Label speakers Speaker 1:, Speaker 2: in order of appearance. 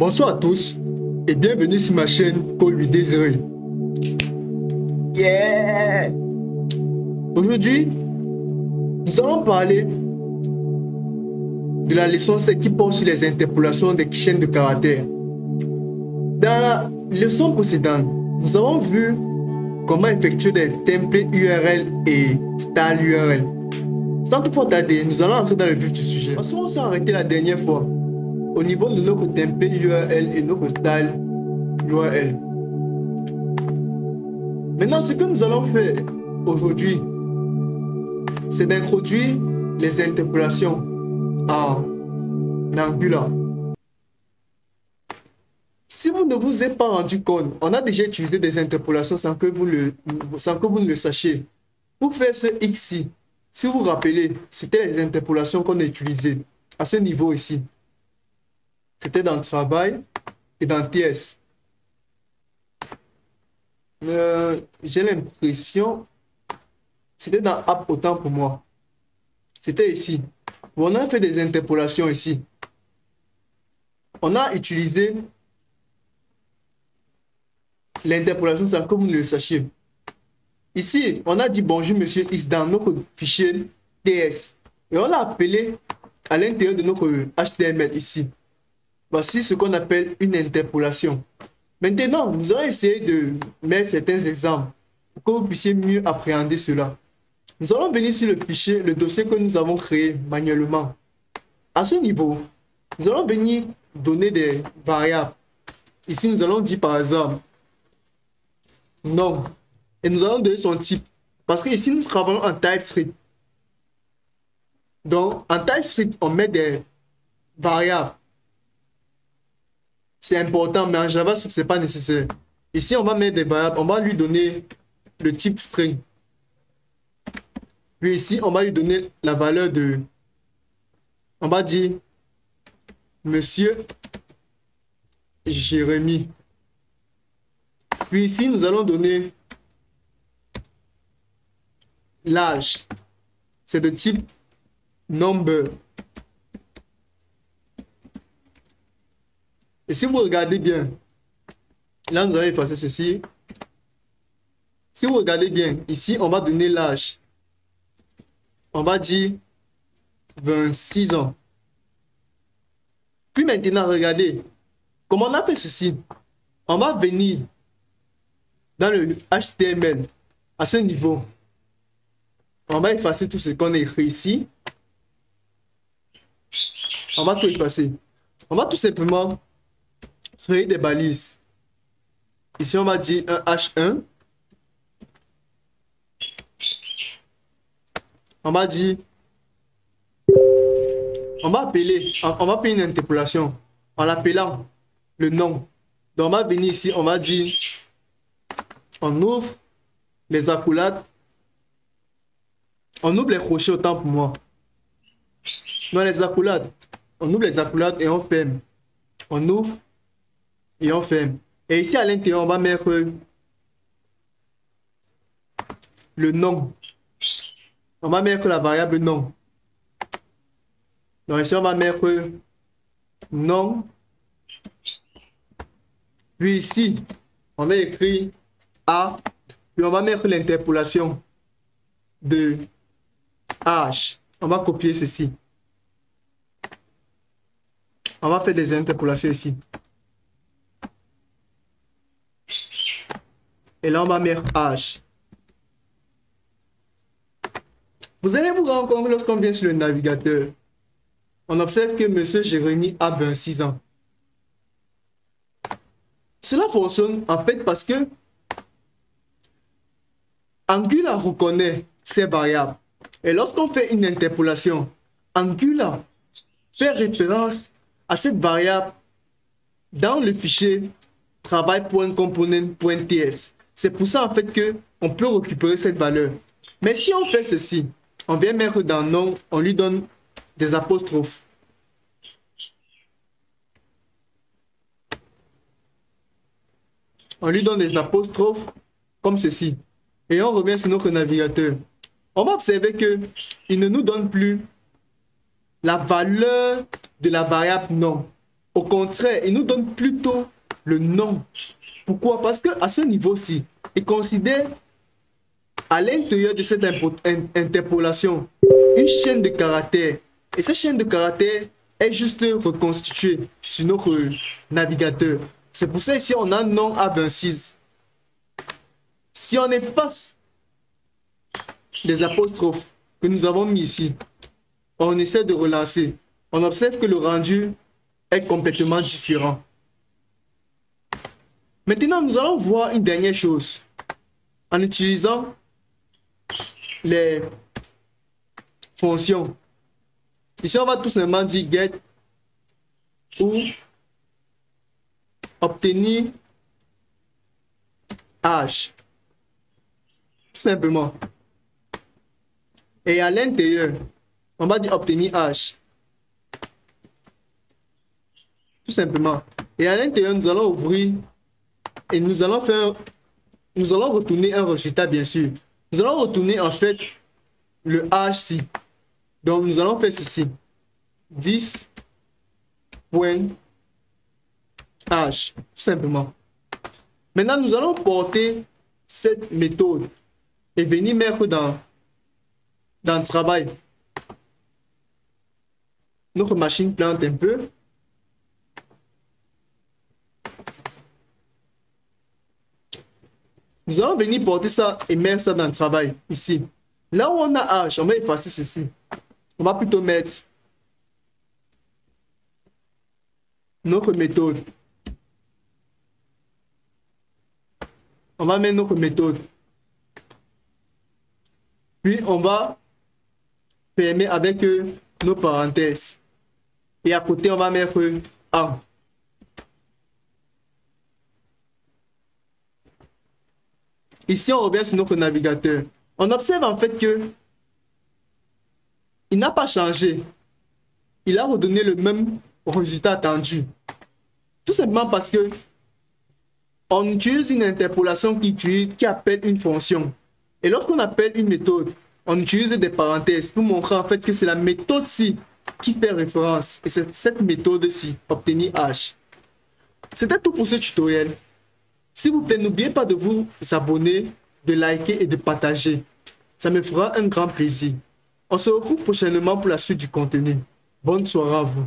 Speaker 1: Bonsoir à tous et bienvenue sur ma chaîne Paul lui Désiré. Yeah! Aujourd'hui, nous allons parler de la leçon 7 qui porte sur les interpolations des chaînes de caractères. Dans la leçon précédente, nous avons vu comment effectuer des templates URL et style URL. Sans toutefois tarder, nous allons entrer dans le vif du sujet. Parce qu'on s'est arrêté la dernière fois au niveau de notre template URL et notre style URL. Maintenant, ce que nous allons faire aujourd'hui, c'est d'introduire les interpolations en Angular. Si vous ne vous êtes pas rendu compte, on a déjà utilisé des interpolations sans que vous ne le sachiez. Pour faire ce X-ci, si vous vous rappelez, c'était les interpolations qu'on a utilisées à ce niveau ici. C'était dans Travail et dans TS. J'ai l'impression c'était dans App autant pour moi. C'était ici. On a fait des interpolations ici. On a utilisé l'interpolation sans que vous ne le sachiez. Ici, on a dit bonjour monsieur X dans notre fichier TS. Et on l'a appelé à l'intérieur de notre HTML ici. Voici ce qu'on appelle une interpolation. Maintenant, nous allons essayer de mettre certains exemples pour que vous puissiez mieux appréhender cela. Nous allons venir sur le fichier, le dossier que nous avons créé manuellement. À ce niveau, nous allons venir donner des variables. Ici, nous allons dire par exemple nom. Et nous allons donner son type. Parce que ici, nous travaillons en TypeScript. Donc, en TypeScript, on met des variables. C'est important, mais en Java, ce n'est pas nécessaire. Ici, on va mettre des variables. On va lui donner le type string. Puis ici, on va lui donner la valeur de... On va dire Monsieur Jérémy. Puis ici, nous allons donner l'âge. C'est de type number. Et si vous regardez bien, là nous allons effacer ceci. Si vous regardez bien, ici on va donner l'âge. On va dire 26 ans. Puis maintenant, regardez, comment on a fait ceci. On va venir dans le HTML à ce niveau. On va effacer tout ce qu'on a écrit ici. On va tout effacer. On va tout simplement créer des balises. Ici, on va dire un H1. On va dire, on va appeler une interpolation en l'appelant le nom. Donc, on va venir ici, on va dire, on ouvre les accolades, on ouvre les crochets autant pour moi. Dans les accolades, on ouvre les accolades et on ferme. On ouvre et on ferme. Et ici à l'intérieur, on va mettre le nom. On va mettre la variable nom. Donc ici, on va mettre nom. Puis ici, on va écrire A. Puis on va mettre l'interpolation de H. On va copier ceci. On va faire des interpolations ici. Et là, on va mettre H. Vous allez vous rendre compte lorsqu'on vient sur le navigateur, on observe que M. Jérémy a 26 ans. Cela fonctionne en fait parce que Angular reconnaît ces variables. Et lorsqu'on fait une interpolation, Angular fait référence à cette variable dans le fichier travail.component.ts. C'est pour ça en fait que on peut récupérer cette valeur. Mais si on fait ceci, on vient mettre dans nom, on lui donne des apostrophes. On lui donne des apostrophes comme ceci. Et on revient sur notre navigateur. On va observer que il ne nous donne plus la valeur de la variable nom. Au contraire, il nous donne plutôt le nom. Pourquoi? Parce qu'à ce niveau-ci, il considère à l'intérieur de cette interpolation une chaîne de caractères. Et cette chaîne de caractères est juste reconstituée sur notre navigateur. C'est pour ça ici on a nom A26. Si on efface les apostrophes que nous avons mis ici, on essaie de relancer. On observe que le rendu est complètement différent. Maintenant, nous allons voir une dernière chose en utilisant les fonctions. Ici, on va tout simplement dire get ou obtenir h. Tout simplement. Et à l'intérieur, on va dire obtenir h. Tout simplement. Et à l'intérieur, nous allons ouvrir et nous allons retourner un résultat, bien sûr. Nous allons retourner en fait le h-ci. Donc, nous allons faire ceci. 10.h, tout simplement. Maintenant, nous allons porter cette méthode et venir mettre dans le travail. Notre machine plante un peu. Nous allons venir porter ça et mettre ça dans le travail, ici. Là où on a H, on va effacer ceci. On va plutôt mettre notre méthode. On va mettre notre méthode. Puis, on va fermer avec nos parenthèses. Et à côté, on va mettre A. Ici, on revient sur notre navigateur. On observe en fait que il n'a pas changé. Il a redonné le même résultat attendu. Tout simplement parce que on utilise une interpolation qui appelle une fonction. Et lorsqu'on appelle une méthode, on utilise des parenthèses pour montrer en fait que c'est la méthode-ci qui fait référence. Et c'est cette méthode-ci, obtenir H. C'était tout pour ce tutoriel. S'il vous plaît, n'oubliez pas de vous abonner, de liker et de partager. Ça me fera un grand plaisir. On se retrouve prochainement pour la suite du contenu. Bonne soirée à vous.